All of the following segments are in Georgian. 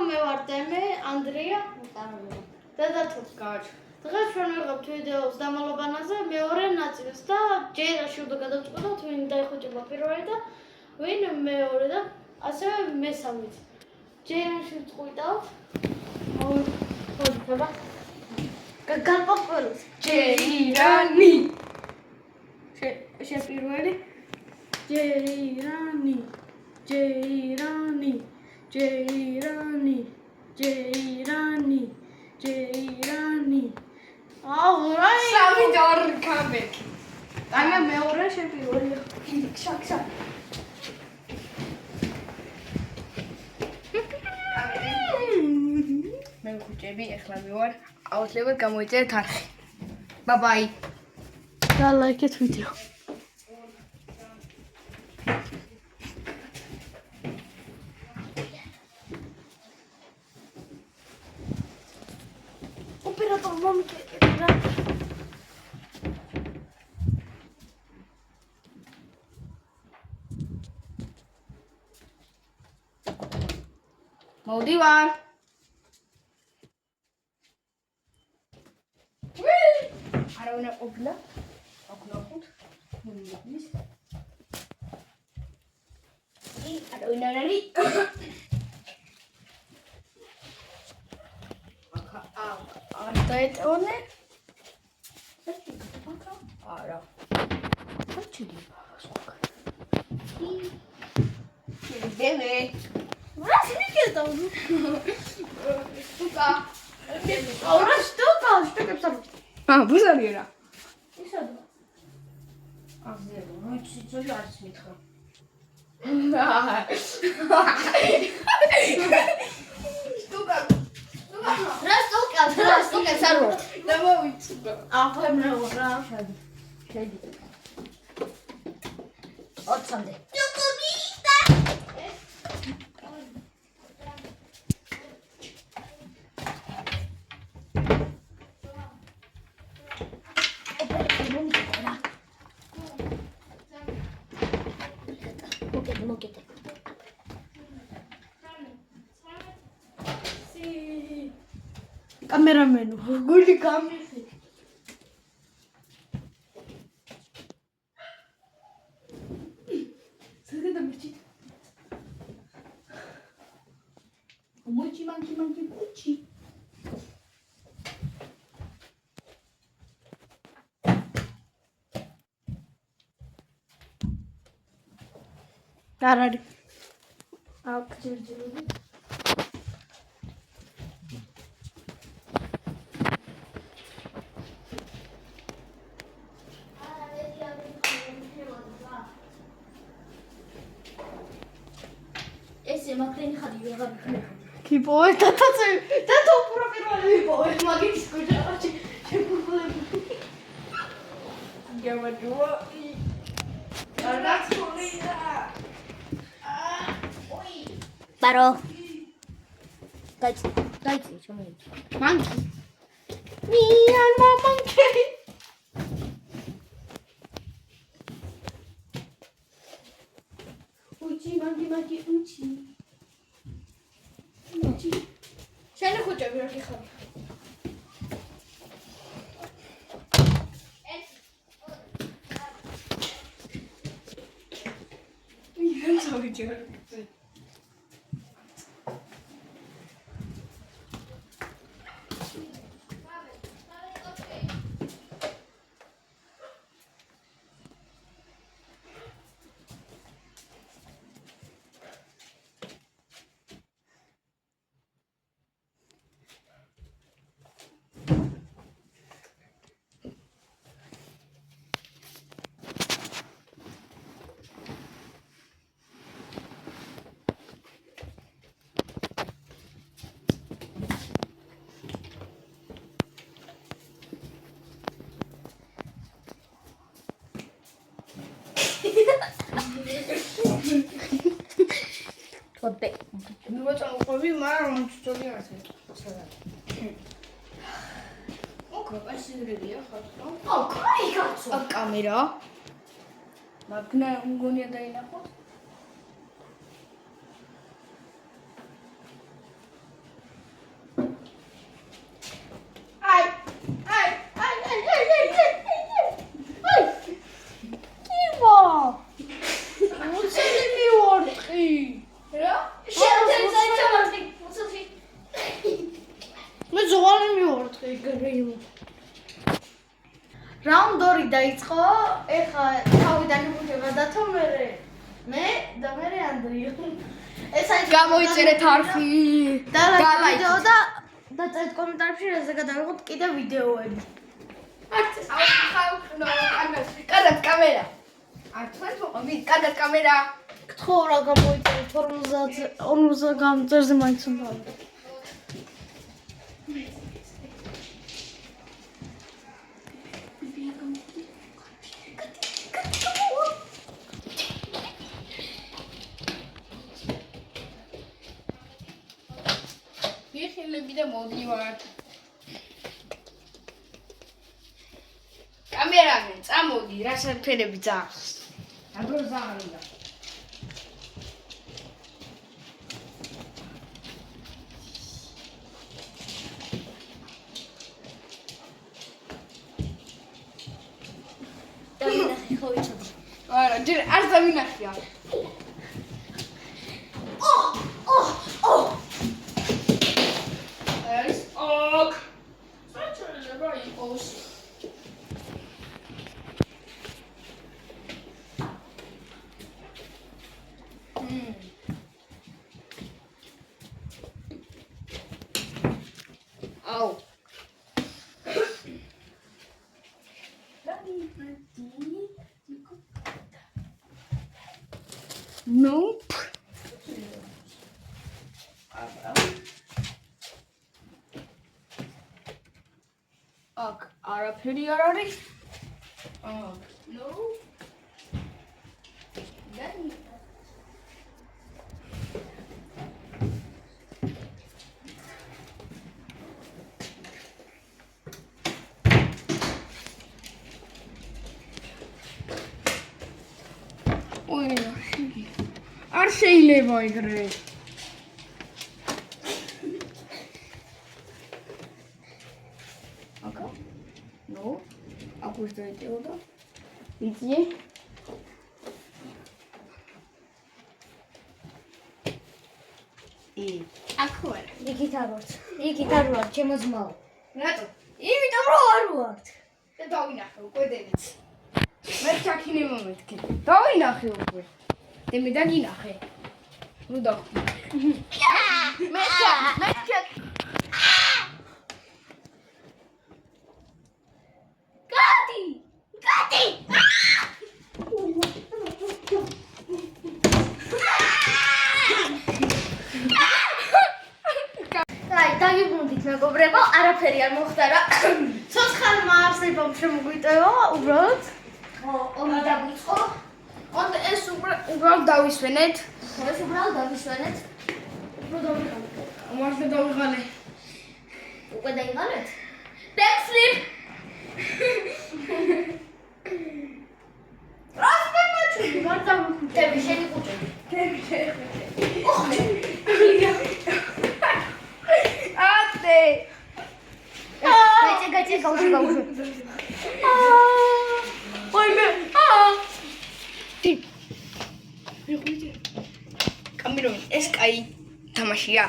მე ვარ დემე, ანდრია და თურქაჩ. დღეს ჩვენ ვიღებთ ვიდეოს დამალობანაზე მეორე ნაწილს და ჯერაში უნდა გადავწყვეტოთ ვინ დაიხუჭება პირველი და ვინ მეორე და ასევე მესამეც. ჯერაში ვწყვიტავთ. მოვიხდება. გაგალპოპოლოს. ჯერანი. შენ პირველი. ჯერანი. ჯერანი. ჯერანი. ჯერანი. ჯერანი. აი, სამი დორკაბეკი. აი მეორე შენ პირველი. შაქ. მე ვხუჭები, ახლა მივარ. აუცილებლად გამოიწერეთ არხი. ბაი. და ლაიქეთ ვიდეო. ოპერატორ მომკერდა. მოვდივარ. არავინ არ ყოფილა. აკვნახოთ. მომიგის. არავინ არ არის. დაეტოვე. არა. ხოჭი. დემე. რას მიგედა? სტუკა. აურა სტუკებს არ. ბუზარი რა. ისადა. აღზე, მოიცი ძოლი არც მითხრა. სტუკა. რა სტუკებს არ ვარ. და მოვიცუდა. აფემნეო რა. შედი. 20-მდე. მოკეთე. კამერამენო, გული გამიხი. საგადამერჩი. მოჩი მანკი. არ არის. აქ ჯერჯერობით. ესე მაქრენი ხადი ვეღარ ვიქნები. კიპოვე და უფრო პირველი ვიპოვე მაგის კუჯაში შეგუძლები. გამარჯობა. არგაცხოვია. ბარო. დაიცი ჩამოიწვა. მანკი. მიან მამანკი. უჩი მანკი უჩი. შენ ხუჭები რა ხარ? მიან წავიჯერ. Vabbè. Mi facciamo un po' più male, non ci togliamo. Ok, questo è via. Oh, come cazzo? A camera. Ma che ne un gonia dai na po? რაუნდ 2 დაიწყო. ეხა თავიდან იმუჩება დათო მე და მე ანდრია. ეს არის გამოიწერეთ არხი. და ვიდეო და დაწერეთ კომენტარებში რაზე გადავიღოთ კიდე ვიდეოები. კარგად კამერა. არცვენ მოყვი, კარგად კამერა. გთხოვ რა გამოიწერეთ 50 გამწერზე მაინც უნდა. ვიხილები და მოდივარ. კამერამენ, წამოდი, რა საფერები ძახს. აბრო ზაღლია. დავინახე ხო ვიცოდი. არა, ჯერ არ დავინახია. ეს ოკ. საჭიროა იყოს. აუ. Nope. Ok, არაფერი არ არის. No. არ შეიძლება ეგრე. აკა? ნო. აკუშ დაიწეოდა. იცი? აკუ არა. იქით არ ვართ. იქით არ ვართ, ჩემო ძმაო. რატო? იმიტომ რომ არ ვართ. და დავინახე უკვე დედაც. მე ჩაქინე მომეთქე. დავინახე უკვე. მე დაგინახე. ნუ დავხმი. მე კატი! აი, დაგიბრუნდით მეგობრებო, არაფერი არ მოხდა რა. ცოცხალმა არსებამ შემოგვიტევა უბრალოდ. ომი დაგვიწყო. ეს უბრალოდ დავისვენეთ. ეს უბრალოდ დავისვენეთ. მართლა დავიღალე. უკვე დაიღალეთ? Backflip! რასპემაჩი ვარ დავიხუტე. დები შენი ხუჭები. ატე. გაიწე გავუშვე. ოიმე. კამერონ, ეს კაი თამაშია.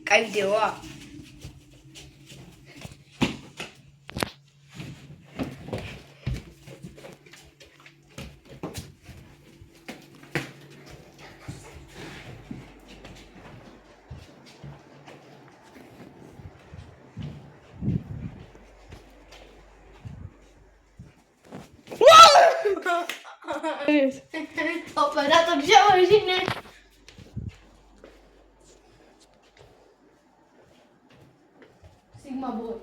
კაი ვიდეოა. ოპერატორ შევაშინე. Sigma boy.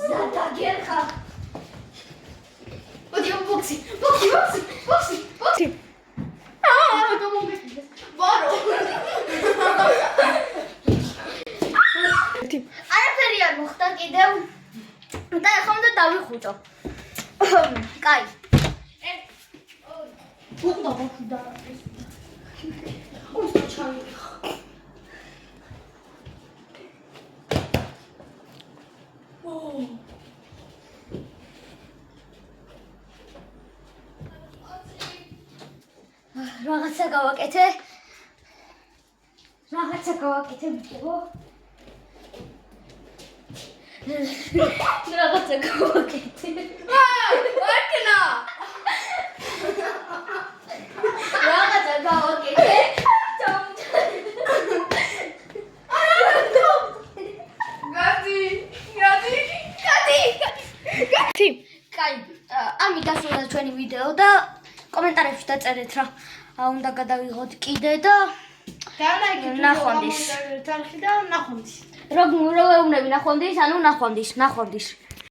ზადაგერხა. მოდი ბოქსი. გამომგეს. ვარო. არაფერი არ მოხდა კიდევ. და ახლა უნდა დავიხუჭო. კაი. უნდა ვახუდა. ой, ჩაი. რაღაცა გავაკეთე. რაღაცა გავაკეთებო. რაღაცა გავაკეთე. ვაკნა! რაღაცა გავაკეთე. გადი. კაი, ამით დასრულდა ჩვენი ვიდეო და კომენტარებში დაწერეთ რა უნდა გადავიღოთ კიდე და ნახვამდის. თანხი და ნახვამდის. როგორ ეუბნები ნახვამდის, ანუ ნახვამდის.